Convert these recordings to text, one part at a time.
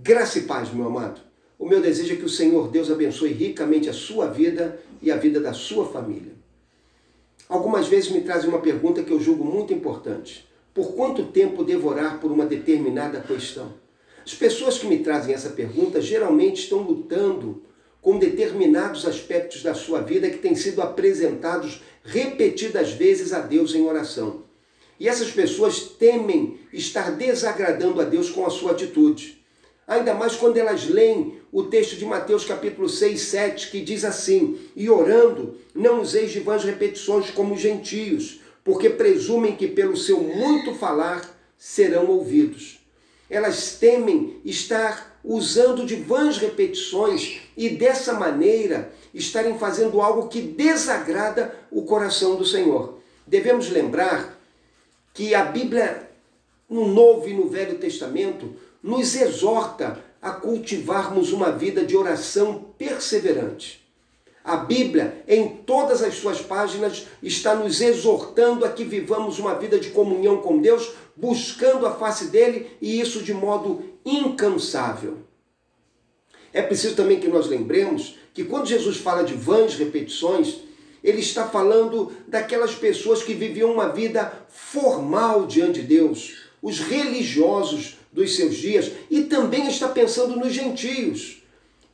Graça e paz, meu amado. O meu desejo é que o Senhor Deus abençoe ricamente a sua vida e a vida da sua família. Algumas vezes me trazem uma pergunta que eu julgo muito importante. Por quanto tempo devo orar por uma determinada questão? As pessoas que me trazem essa pergunta geralmente estão lutando com determinados aspectos da sua vida que têm sido apresentados repetidas vezes a Deus em oração. E essas pessoas temem estar desagradando a Deus com a sua atitude. Ainda mais quando elas leem o texto de Mateus capítulo 6, 7, que diz assim: e orando, não useis de vãs repetições como os gentios, porque presumem que pelo seu muito falar serão ouvidos. Elas temem estar usando de vãs repetições e dessa maneira estarem fazendo algo que desagrada o coração do Senhor. Devemos lembrar que a Bíblia, no Novo e no Velho Testamento, nos exorta a cultivarmos uma vida de oração perseverante. A Bíblia, em todas as suas páginas, está nos exortando a que vivamos uma vida de comunhão com Deus, buscando a face dele, e isso de modo incansável. É preciso também que nós lembremos que quando Jesus fala de vãs repetições, ele está falando daquelas pessoas que viviam uma vida formal diante de Deus, os religiosos dos seus dias, e também está pensando nos gentios,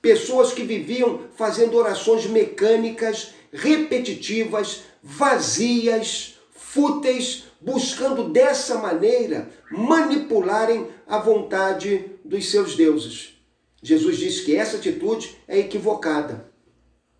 pessoas que viviam fazendo orações mecânicas, repetitivas, vazias, fúteis, buscando dessa maneira manipularem a vontade dos seus deuses. Jesus disse que essa atitude é equivocada,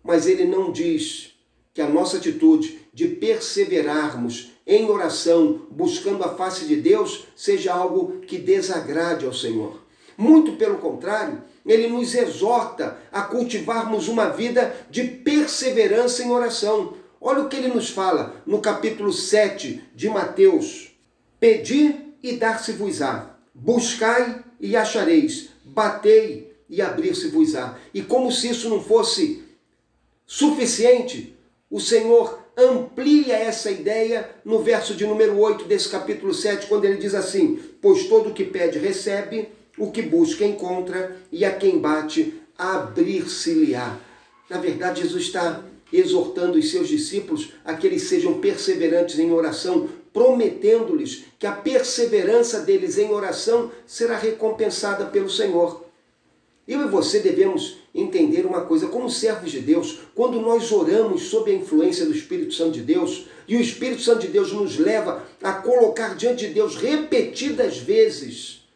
mas ele não diz que a nossa atitude de perseverarmos em oração, buscando a face de Deus, seja algo que desagrade ao Senhor. Muito pelo contrário, ele nos exorta a cultivarmos uma vida de perseverança em oração. Olha o que ele nos fala no capítulo 7 de Mateus. Pedi e dar-se-vos-á, buscai e achareis, batei e abrir-se-vos-á. E como se isso não fosse suficiente, o Senhor amplia essa ideia no verso de número 8 desse capítulo 7, quando ele diz assim: pois todo o que pede recebe, o que busca encontra, e a quem bate abrir-se-lhe-á. Na verdade, Jesus está exortando os seus discípulos a que eles sejam perseverantes em oração, prometendo-lhes que a perseverança deles em oração será recompensada pelo Senhor. Eu e você devemos entender uma coisa, como servos de Deus, quando nós oramos sob a influência do Espírito Santo de Deus, e o Espírito Santo de Deus nos leva a colocar diante de Deus repetidas vezes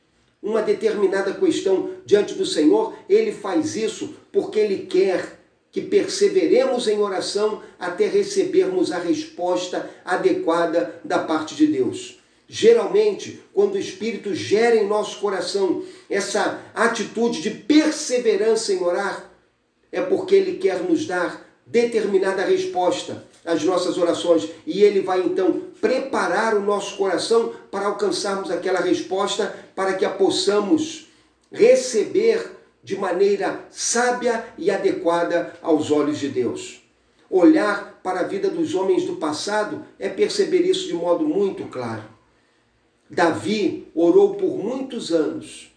uma determinada questão diante do Senhor, ele faz isso porque ele quer que perseveremos em oração até recebermos a resposta adequada da parte de Deus. Geralmente, quando o Espírito gera em nosso coração essa atitude de perseverança em orar, é porque ele quer nos dar determinada resposta às nossas orações, e ele vai então preparar o nosso coração para alcançarmos aquela resposta, para que a possamos receber de maneira sábia e adequada aos olhos de Deus. Olhar para a vida dos homens do passado é perceber isso de modo muito claro. Davi orou por muitos anos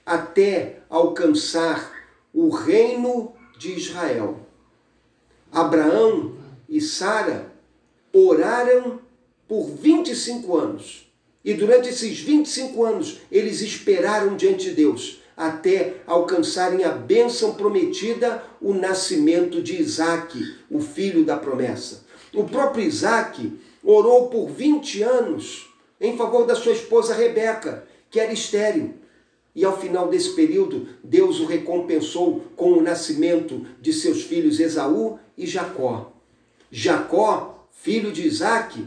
até alcançar o reino de Israel. Abraão e Sara oraram por 25 anos. E durante esses 25 anos, eles esperaram diante de Deus até alcançarem a bênção prometida, o nascimento de Isaque, o filho da promessa. O próprio Isaque orou por 20 anos em favor da sua esposa Rebeca, que era estéril. E ao final desse período, Deus o recompensou com o nascimento de seus filhos Esaú e Jacó. Jacó, filho de Isaque,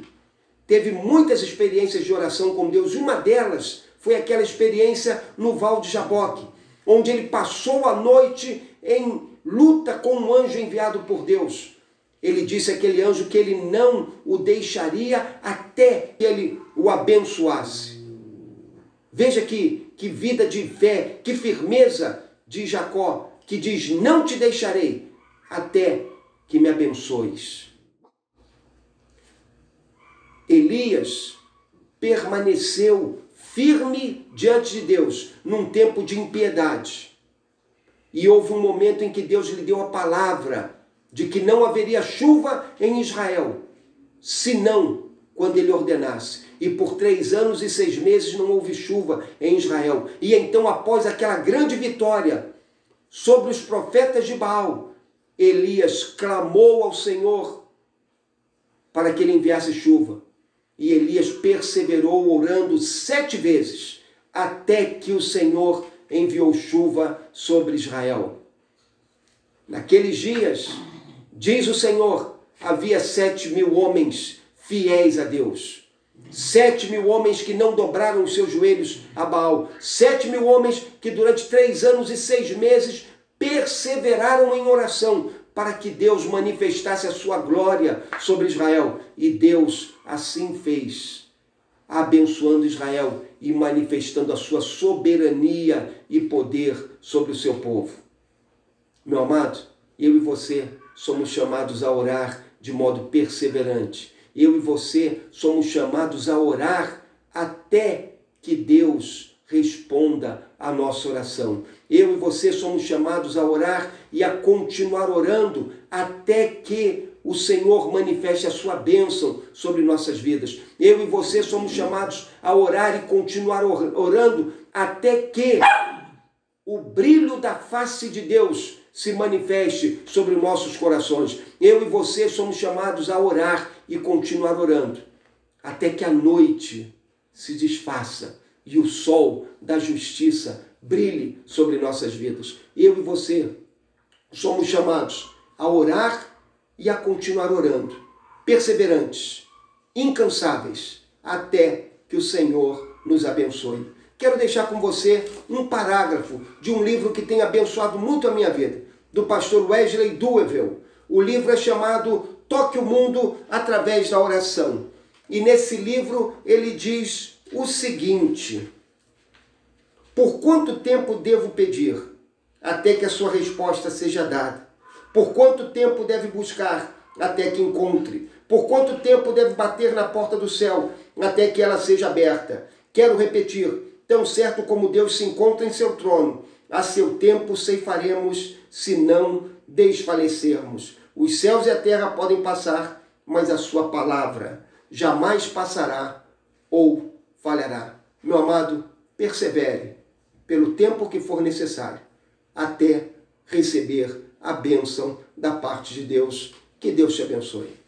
teve muitas experiências de oração com Deus. Uma delas foi aquela experiência no Val de Jaboque, onde ele passou a noite em luta com um anjo enviado por Deus. Ele disse àquele anjo que ele não o deixaria até que ele o abençoasse. Veja que vida de fé, que firmeza de Jacó, que diz: não te deixarei até que me abençoes. Elias permaneceu firme diante de Deus, num tempo de impiedade. E houve um momento em que Deus lhe deu a palavra de que não haveria chuva em Israel, senão quando ele ordenasse. E por 3 anos e 6 meses não houve chuva em Israel. E então, após aquela grande vitória sobre os profetas de Baal, Elias clamou ao Senhor para que ele enviasse chuva. E Elias perseverou orando 7 vezes, até que o Senhor enviou chuva sobre Israel. Naqueles dias, diz o Senhor, havia 7.000 homens fiéis a Deus. 7.000 homens que não dobraram os seus joelhos a Baal. 7.000 homens que durante 3 anos e 6 meses perseveraram em oração para que Deus manifestasse a sua glória sobre Israel. E Deus assim fez, abençoando Israel e manifestando a sua soberania e poder sobre o seu povo. Meu amado, eu e você somos chamados a orar de modo perseverante. Eu e você somos chamados a orar até que Deus responda a nossa oração. Eu e você somos chamados a orar e a continuar orando até que o Senhor manifeste a sua bênção sobre nossas vidas. Eu e você somos chamados a orar e continuar orando até que o brilho da face de Deus se manifeste sobre nossos corações. Eu e você somos chamados a orar e continuar orando até que a noite se desfaça e o sol da justiça brilhe sobre nossas vidas. Eu e você somos chamados a orar e a continuar orando, perseverantes, incansáveis, até que o Senhor nos abençoe. Quero deixar com você um parágrafo de um livro que tem abençoado muito a minha vida, do pastor Wesley Duewel. O livro é chamado Toque o Mundo através da Oração. E nesse livro ele diz o seguinte: por quanto tempo devo pedir até que a sua resposta seja dada? Por quanto tempo deve buscar até que encontre? Por quanto tempo deve bater na porta do céu até que ela seja aberta? Quero repetir, tão certo como Deus se encontra em seu trono, a seu tempo ceifaremos, se não desfalecermos. Os céus e a terra podem passar, mas a sua palavra jamais passará ou falhará. Meu amado, persevere pelo tempo que for necessário, até receber a bênção da parte de Deus. Que Deus te abençoe.